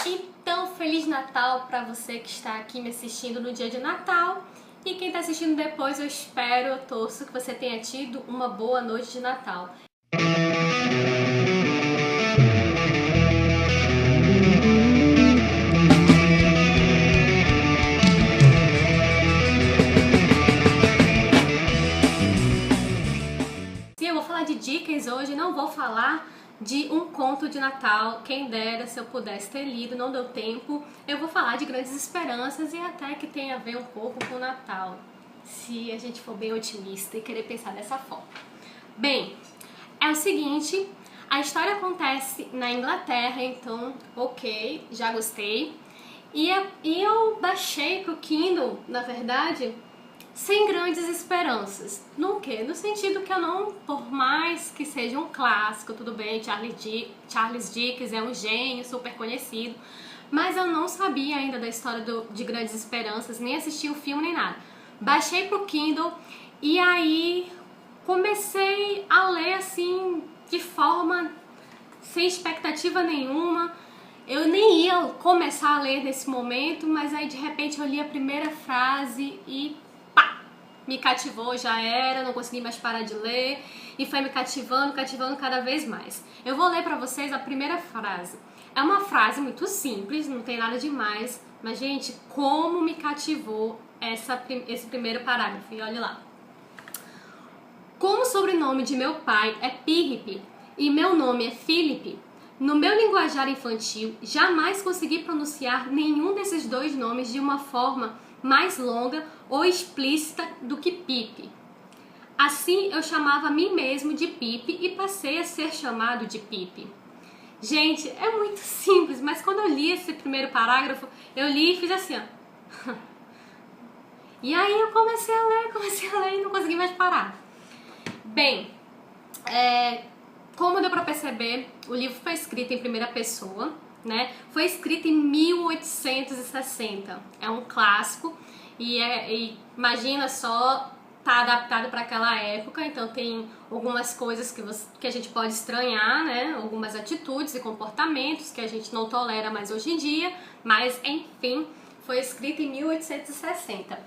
Então, Feliz Natal para você que está aqui me assistindo no dia de Natal. E quem está assistindo depois, eu espero, eu torço que você tenha tido uma boa noite de Natal. E eu vou falar de dicas hoje, não vou falar de um conto de Natal, quem dera se eu pudesse ter lido, não deu tempo. Eu vou falar de Grandes Esperanças e até que tem a ver um pouco com o Natal, se a gente for bem otimista e querer pensar dessa forma. Bem, é o seguinte, a história acontece na Inglaterra, então, ok, já gostei. E eu baixei pro Kindle, na verdade, sem grandes esperanças. No quê? No sentido que eu não, por mais que seja um clássico, tudo bem, Charles Dickens é um gênio super conhecido, mas eu não sabia ainda da história de Grandes Esperanças, nem assisti o filme nem nada. Baixei pro Kindle e aí comecei a ler assim, de forma sem expectativa nenhuma. Eu nem ia começar a ler nesse momento, mas aí de repente eu li a primeira frase e pá! Me cativou, já era, não consegui mais parar de ler e foi me cativando cada vez mais. Eu vou ler pra vocês a primeira frase. É uma frase muito simples, não tem nada demais, mas gente, como me cativou esse primeiro parágrafo, e olha lá. Como o sobrenome de meu pai é Pirrip e meu nome é Philip, no meu linguajar infantil jamais consegui pronunciar nenhum desses dois nomes de uma forma mais longa ou explícita do que Pip. Assim eu chamava a mim mesmo de Pip e passei a ser chamado de Pip. Gente, é muito simples, mas quando eu li esse primeiro parágrafo, eu li e fiz assim, ó. E aí eu comecei a ler e não consegui mais parar. Bem, como deu pra perceber, o livro foi escrito em primeira pessoa, né? Foi escrito em 1860. É um clássico e imagina só, tá adaptado para aquela época, então tem algumas coisas que a gente pode estranhar, né? Algumas atitudes e comportamentos que a gente não tolera mais hoje em dia, mas enfim, foi escrito em 1860.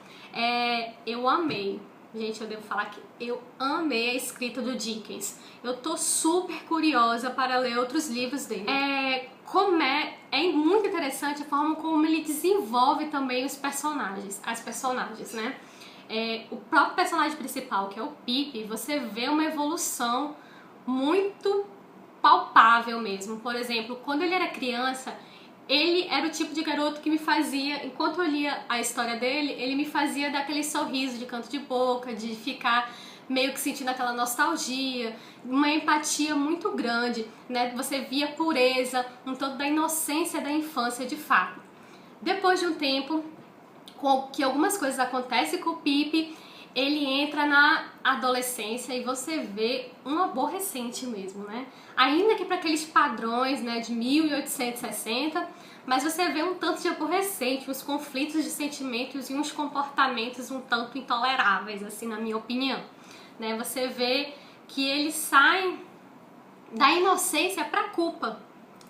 Eu amei. Gente, eu devo falar que eu amei a escrita do Dickens. Eu tô super curiosa para ler outros livros dele. É muito interessante a forma como ele desenvolve também os personagens, as personagens, né? O próprio personagem principal, que é o Pip, você vê uma evolução muito palpável mesmo. Por exemplo, quando ele era criança, ele era o tipo de garoto que me fazia, enquanto eu lia a história dele, ele me fazia dar aquele sorriso de canto de boca, de ficar meio que sentindo aquela nostalgia, uma empatia muito grande, né? Você via pureza, um tanto da inocência da infância de fato. Depois de um tempo, com que algumas coisas acontecem com o Pip, ele entra na adolescência e você vê um aborrecente mesmo, né? Ainda que para aqueles padrões, né, de 1860, mas você vê um tanto de aborrecente, uns conflitos de sentimentos e uns comportamentos um tanto intoleráveis, assim, na minha opinião, né? Você vê que eles saem da inocência para culpa,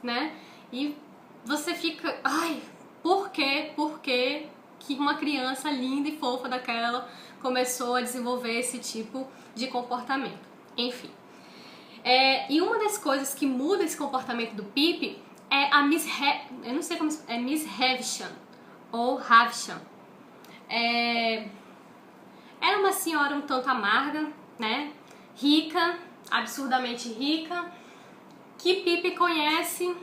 né? E você fica, ai, por quê? Por quê que uma criança linda e fofa daquela começou a desenvolver esse tipo de comportamento? Enfim. E uma das coisas que muda esse comportamento do Pip é a Miss Havisham ou Havisham. Era uma senhora um tanto amarga, né? Rica, absurdamente rica, que Pip conhece.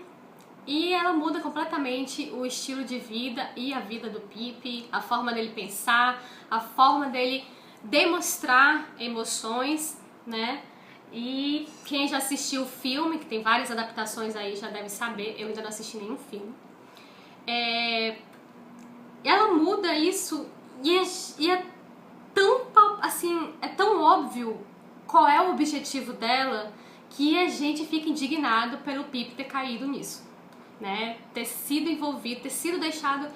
E ela muda completamente o estilo de vida e a vida do Pip, a forma dele pensar, a forma dele demonstrar emoções, né? E quem já assistiu o filme, que tem várias adaptações aí, já deve saber, eu ainda não assisti nenhum filme. Ela muda isso e é tão, assim, é tão óbvio qual é o objetivo dela que a gente fica indignado pelo Pip ter caído nisso. Né, ter sido envolvido, ter sido deixado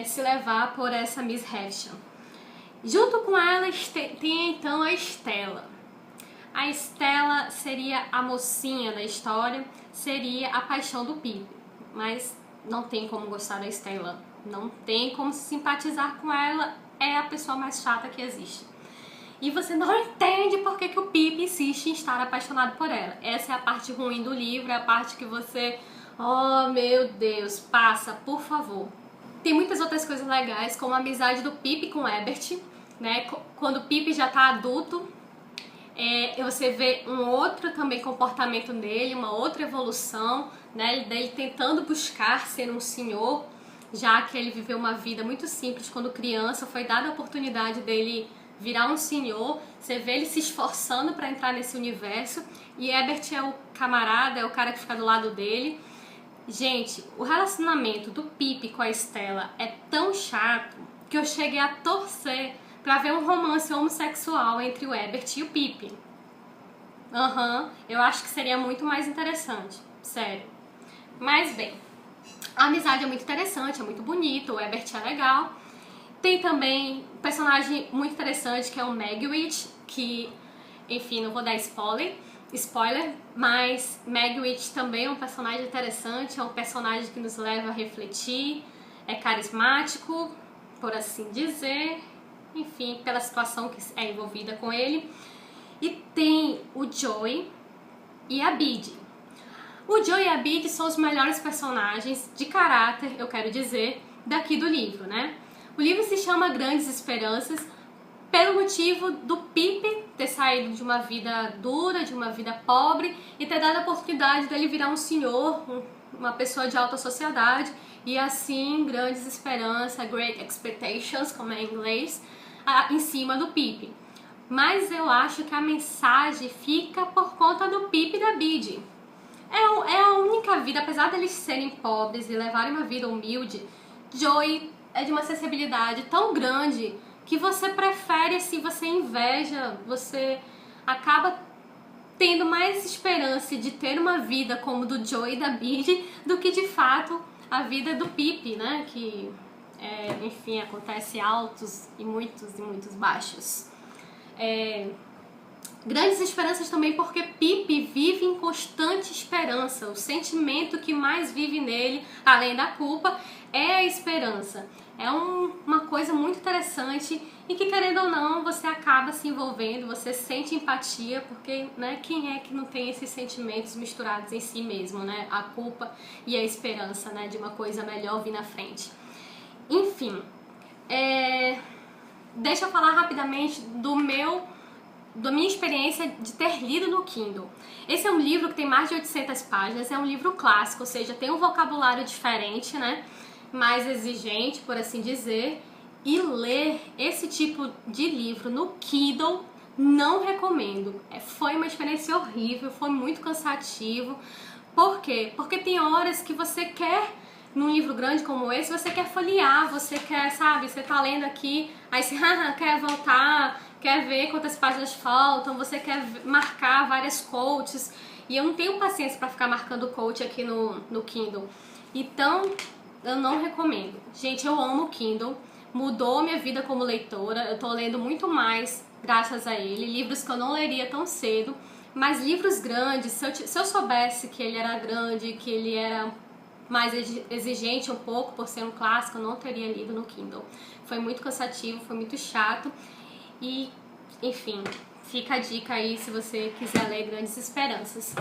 se levar por essa Miss Havisham. Junto com ela tem então a Stella. A Stella seria a mocinha da história, seria a paixão do Pip, mas não tem como gostar da Stella, não tem como se simpatizar com ela, é a pessoa mais chata que existe. E você não entende por que o Pip insiste em estar apaixonado por ela. Essa é a parte ruim do livro, é a parte que você... Oh, meu Deus, passa, por favor. Tem muitas outras coisas legais, como a amizade do Pip com o Ebert, né? Quando o Pip já tá adulto, você vê um outro também comportamento dele, uma outra evolução, né? Dele tentando buscar ser um senhor, já que ele viveu uma vida muito simples quando criança, foi dada a oportunidade dele virar um senhor. Você vê ele se esforçando para entrar nesse universo, e Ebert é o camarada, é o cara que fica do lado dele. Gente, o relacionamento do Pip com a Stella é tão chato que eu cheguei a torcer pra ver um romance homossexual entre o Ebert e o Pip. Eu acho que seria muito mais interessante, sério. Mas bem, a amizade é muito interessante, é muito bonito, o Ebert é legal. Tem também um personagem muito interessante que é o Magwitch, que, enfim, não vou dar spoiler, mas Magwitch também é um personagem interessante, é um personagem que nos leva a refletir, é carismático, por assim dizer, enfim, pela situação que é envolvida com ele. E tem o Joey e a Bede. O Joey e a Bede são os melhores personagens de caráter, eu quero dizer, daqui do livro, né? O livro se chama Grandes Esperanças, pelo motivo do Pip ter saído de uma vida dura, de uma vida pobre, e ter dado a oportunidade dele virar um senhor, uma pessoa de alta sociedade, e assim, grandes esperanças, great expectations, como é em inglês, em cima do Pip. Mas eu acho que a mensagem fica por conta do Pip e da Bede. É a única vida, apesar deles serem pobres e levarem uma vida humilde, Joey é de uma acessibilidade tão grande que você prefere, assim, você inveja, você acaba tendo mais esperança de ter uma vida como do Joey e da Bede do que de fato a vida do Pip, né? Que, enfim, acontece altos e muitos baixos. Grandes esperanças também porque Pip vive em constante esperança. O sentimento que mais vive nele, além da culpa, é a esperança. É uma coisa muito interessante e que, querendo ou não, você acaba se envolvendo, você sente empatia, porque, né, quem é que não tem esses sentimentos misturados em si mesmo, né? A culpa e a esperança, né, de uma coisa melhor vir na frente. Enfim, deixa eu falar rapidamente da minha experiência de ter lido no Kindle. Esse é um livro que tem mais de 800 páginas, é um livro clássico, ou seja, tem um vocabulário diferente, né? Mais exigente, por assim dizer. E ler esse tipo de livro no Kindle não recomendo. Foi uma experiência horrível, foi muito cansativo. Por quê? Porque tem horas que você quer, num livro grande como esse, você quer folhear, você quer, sabe, você tá lendo aqui, aí você quer voltar, quer ver quantas páginas faltam, você quer marcar várias quotes, e eu não tenho paciência para ficar marcando quote aqui no Kindle. Então, eu não recomendo. Gente, eu amo o Kindle, mudou minha vida como leitora, eu tô lendo muito mais graças a ele, livros que eu não leria tão cedo, mas livros grandes, se eu soubesse que ele era grande, que ele era mais exigente um pouco por ser um clássico, eu não teria lido no Kindle. Foi muito cansativo, foi muito chato e, enfim, fica a dica aí se você quiser ler Grandes Esperanças.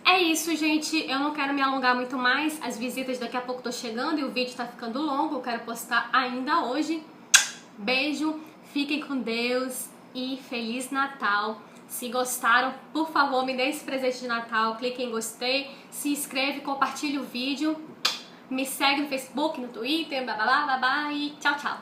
É isso, gente, eu não quero me alongar muito mais, as visitas daqui a pouco estão chegando e o vídeo tá ficando longo, eu quero postar ainda hoje. Beijo, fiquem com Deus e Feliz Natal. Se gostaram, por favor, me dê esse presente de Natal, clique em gostei, se inscreve, compartilhe o vídeo, me segue no Facebook, no Twitter, blá blá blá blá, e tchau, tchau.